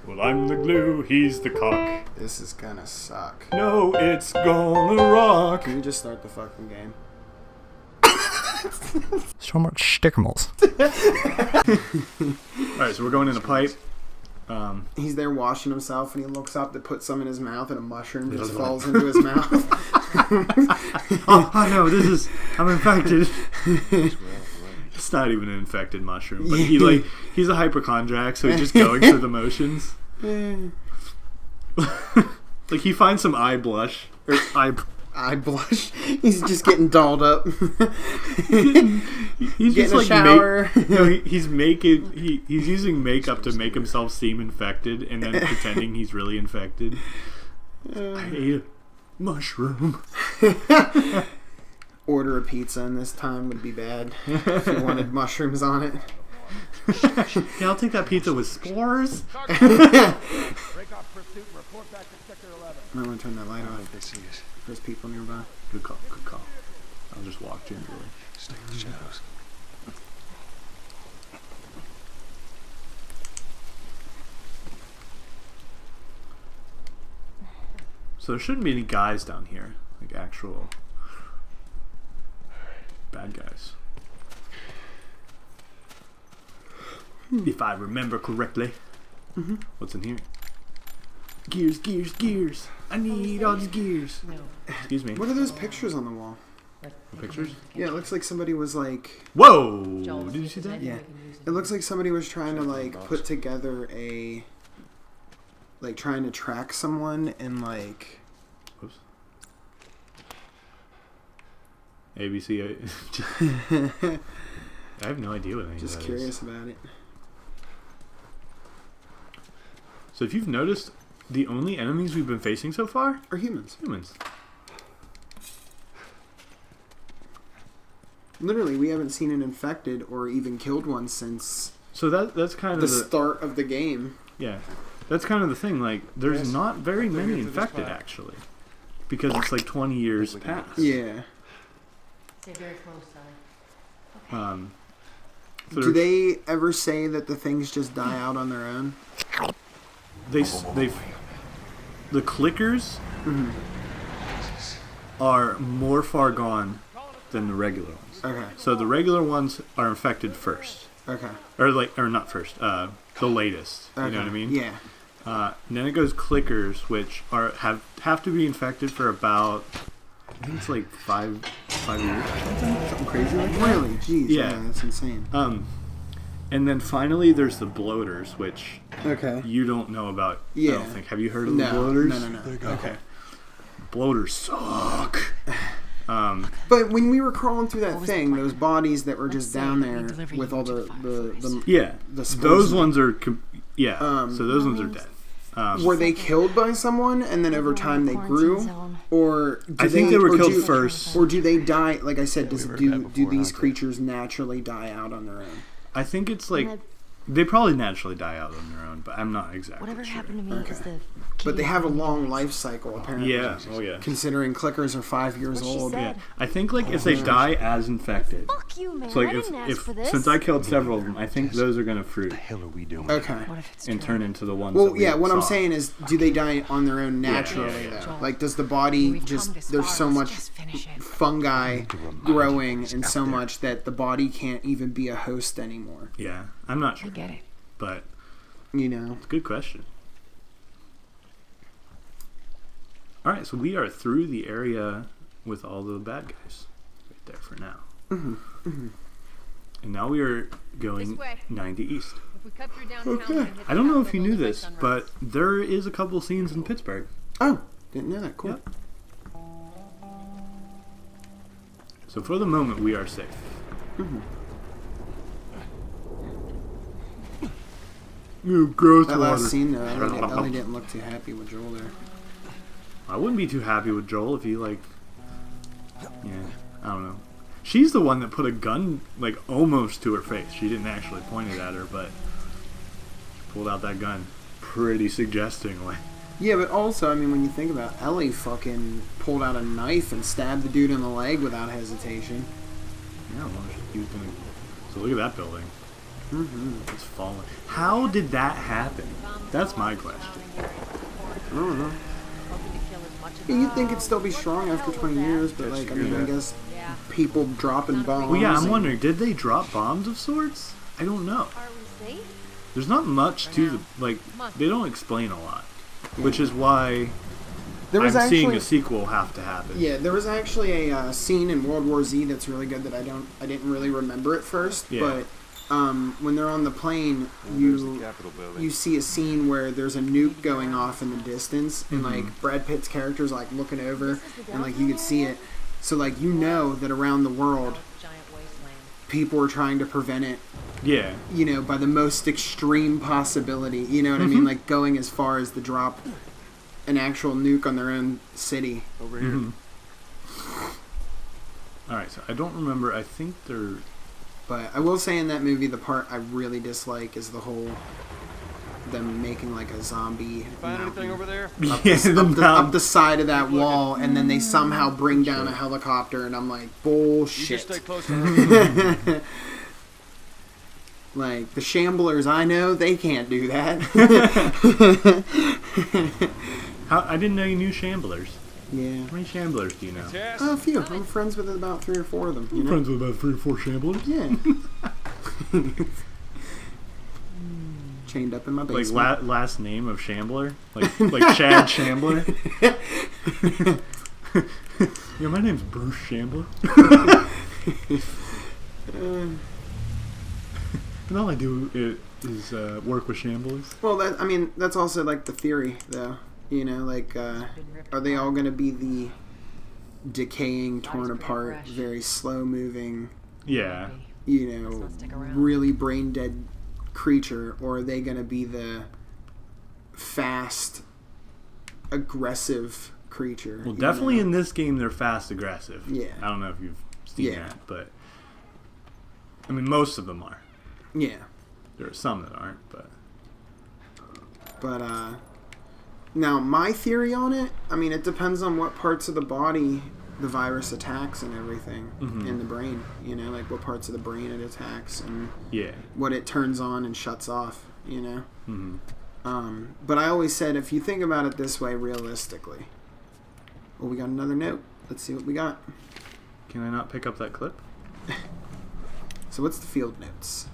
Well, I'm the glue, he's the cock. This is gonna suck. No, it's gonna rock. Can we just start the fucking game? So much stick-imals. Alright, so we're going in a pipe. He's there washing himself and he looks up to put some in his mouth and a mushroom just falls into his mouth. Oh no, I'm infected. It's not even an infected mushroom, but he's a hypochondriac, so he's just going through the motions. Like he finds some eye blush or eye blush. He's just getting dolled up. He's getting just a like shower. He's using makeup to make himself seem infected, and then pretending he's really infected. I ate a mushroom. Order a pizza, and this time would be bad if you wanted mushrooms on it. Yeah, I'll take that pizza with spores. Break off pursuit. Report back to Sector 11. I might want to turn that light off. There's people nearby. Good call, good call. I'll just walk gingerly. Stay in the shadows. So there shouldn't be any guys down here, like actual bad guys. If I remember correctly. What's in here? Gears, gears, gears. I need all these gears. Excuse me. What are those pictures on the wall? Pictures? Yeah, it looks like somebody was like... Whoa! Did you see that? Yeah. It looks like somebody was trying to like put together a... like trying to track someone and like... Oops. ABC. I have no idea what any of Just that curious is. about it. So if you've noticed, the only enemies we've been facing so far Are humans. humans. Literally, we haven't seen an infected or even killed one since So that's kind the of start of the game. yeah, that's kind of the thing. Like, there's not very many infected actually, because it's like 20 years past. Yeah. Stay very close, son. So Do they ever say that the things just die out on their own? the clickers are more far gone than the regular ones. Okay. So the regular ones are infected first, Okay. or not first. The latest. Okay. You know what I mean? Yeah. And then it goes clickers, which have to be infected for about, I think it's like 5 years or something crazy like that. Really? Jeez. Yeah. Yeah, that's insane. And then finally there's the bloaters, which Okay. you don't know about. Yeah. I don't think. Have you heard of No. the bloaters? No. Okay. Bloaters suck. But when we were crawling through that thing, those bodies that were just down there with all the Yeah. the spores Those in it, ones are so those ones are dead. were they killed by someone and then over time they grew, or I think they were killed first. or do they die? Like I said, do these creatures naturally die out on their own? I think it's like they probably naturally die out on their own, but I'm not exactly Whatever sure. happened to me is the But they have a long life cycle apparently. Yeah. Oh yeah. Considering clickers are 5 years old. Yeah, I think like if they die as infected, Fuck you, man. so like I didn't ask if for this. since I killed several of them, I think those are gonna fruit What the hell are we doing? Okay. What if it's and true? turn into the ones. Well, that we yeah. What I'm saw. saying is, do they die on their own naturally yeah. though? Like, does the body We've just come this there's far, so let's much just finish it. fungi to remind growing who's and out so there. much that the body can't even be a host anymore? Yeah, I'm not I sure, get it. but You know. it's a good question. All right, so we are through the area with all the bad guys right there for now. And now we are going This way. 90 east. If we cut through downtown, we can hit I don't the know if you capital knew by this, sunrise. but there is a couple scenes in Pittsburgh. Oh, didn't know that. Cool. Yep. So for the moment, we are safe. You gross That water. last scene though, Ellie didn't look too happy with Joel there. I wouldn't be too happy with Joel if he like, yeah, I don't know. She's the one that put a gun like almost to her face. She didn't actually point it at her, but she pulled out that gun pretty suggestingly. Yeah, but also, I mean, when you think about it, Ellie fucking pulled out a knife and stabbed the dude in the leg without hesitation. Yeah, well, he was gonna. So look at that building. It's falling. How did that happen? That's my question. I don't know. Yeah, you'd think it'd still be strong after 20 years, but like, I mean, I guess people dropping bombs. Well, yeah, I'm wondering, did they drop bombs of sorts? I don't know. Are we safe? There's not much to the, like, they don't explain a lot, which is why I'm seeing a sequel have to happen. Yeah, there was actually a scene in World War Z that's really good that I didn't really remember at first, but when they're on the plane, you see a scene where there's a nuke going off in the distance, and like Brad Pitt's character's like looking over, and like you could see it. So like you know that around the world, people are trying to prevent it. Yeah. You know, by the most extreme possibility. You know what I mean? Like going as far as to drop an actual nuke on their own city. Over here. Alright, so I don't remember. I think they're... But I will say in that movie, the part I really dislike is the whole... them making like a zombie Find anything over there? up the side of that wall, and then they somehow bring down a helicopter, and I'm like, bullshit. You just stay close to her. Like, the Shamblers I know, they can't do that. I didn't know you knew Shamblers. Yeah. How many Shamblers do you know? A few. I'm friends with about 3 or 4 of them. You know? Friends with about 3 or 4 Shamblers? Yeah. Chained up in my basement. Like last name of Shambler? Like Chad Shambler? Yeah, my name's Bruce Shambler. And all I do is work with Shamblers. Well, that's also like the theory, though. You know, like, are they all going to be the decaying, torn apart, very slow-moving, Yeah. you know, really brain-dead creature, or are they going to be the fast, aggressive creature? Well, definitely in this game, they're fast aggressive. Yeah. I don't know if you've seen that, but... I mean, most of them are. Yeah. There are some that aren't, but... Now, my theory on it, I mean, it depends on what parts of the body the virus attacks and everything in the brain. You know, like what parts of the brain it attacks and what it turns on and shuts off, you know? But I always said, if you think about it this way realistically... Well, we got another note. Let's see what we got. Can I not pick up that clip? So what's the field notes?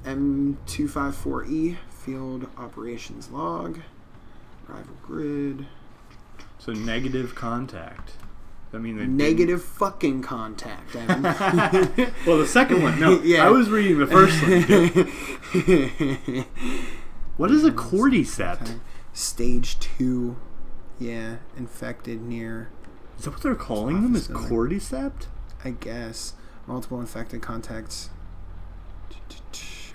M254E, field operations log, rival grid. So negative contact. I mean, negative fucking contact, Evan. Well, the second one, no. Yeah. I was reading the first one. What is a cordyceps? Stage 2. Yeah, infected near... Is that what they're calling them? Is cordyceps? I guess. Multiple infected contacts.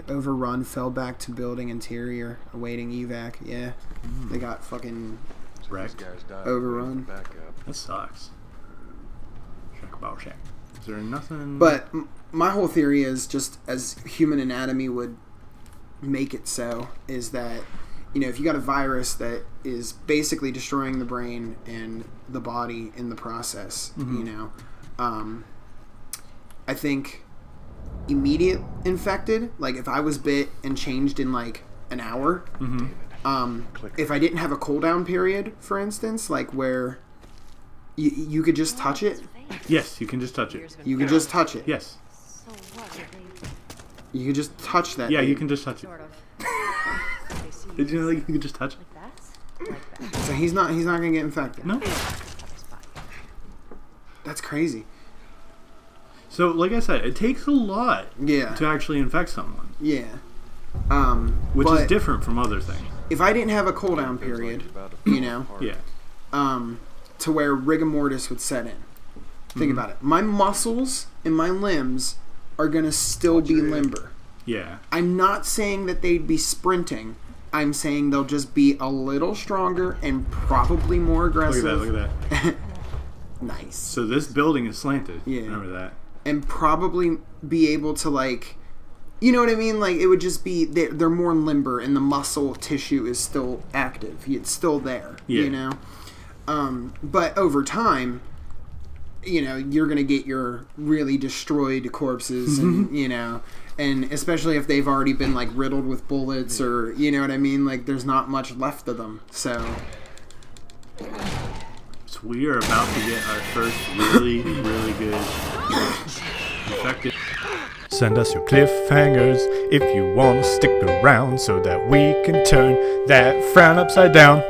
Overrun, fell back to building interior, awaiting evac. Yeah, they got fucking wrecked. Overrun. That sucks. Shack about shack. Is there nothing? But my whole theory is, just as human anatomy would make it so, is that, you know, if you got a virus that is basically destroying the brain and the body in the process, you know, I think immediate infected, like if I was bit and changed in like an hour, if I didn't have a cooldown period, for instance, like where you could just touch it. Yes, you can just touch it. You could just touch it. Yes. So what? You could just touch that. Yeah, thing. you can just touch it. Sort of. Did you know that you could just touch it? Like that? Like that. So he's not gonna get infected. No. That's crazy. So, like I said, it takes a lot to actually infect someone. Yeah. Which is different from other things. If I didn't have a cooldown period, you know, to where rigor mortis would set in. Think about it. My muscles and my limbs are going to still be limber. Yeah. I'm not saying that they'd be sprinting. I'm saying they'll just be a little stronger and probably more aggressive. Look at that. Nice. So this building is slanted. Yeah. Remember that. And probably be able to, like, you know what I mean? Like, it would just be, they're more limber and the muscle tissue is still active. It's still there, you know? But over time, you know, you're going to get your really destroyed corpses and, you know, And especially if they've already been like riddled with bullets, or you know what I mean, like there's not much left of them. So we are about to get our first really, really good effective. Send us your cliffhangers if you want to stick around so that we can turn that frown upside down.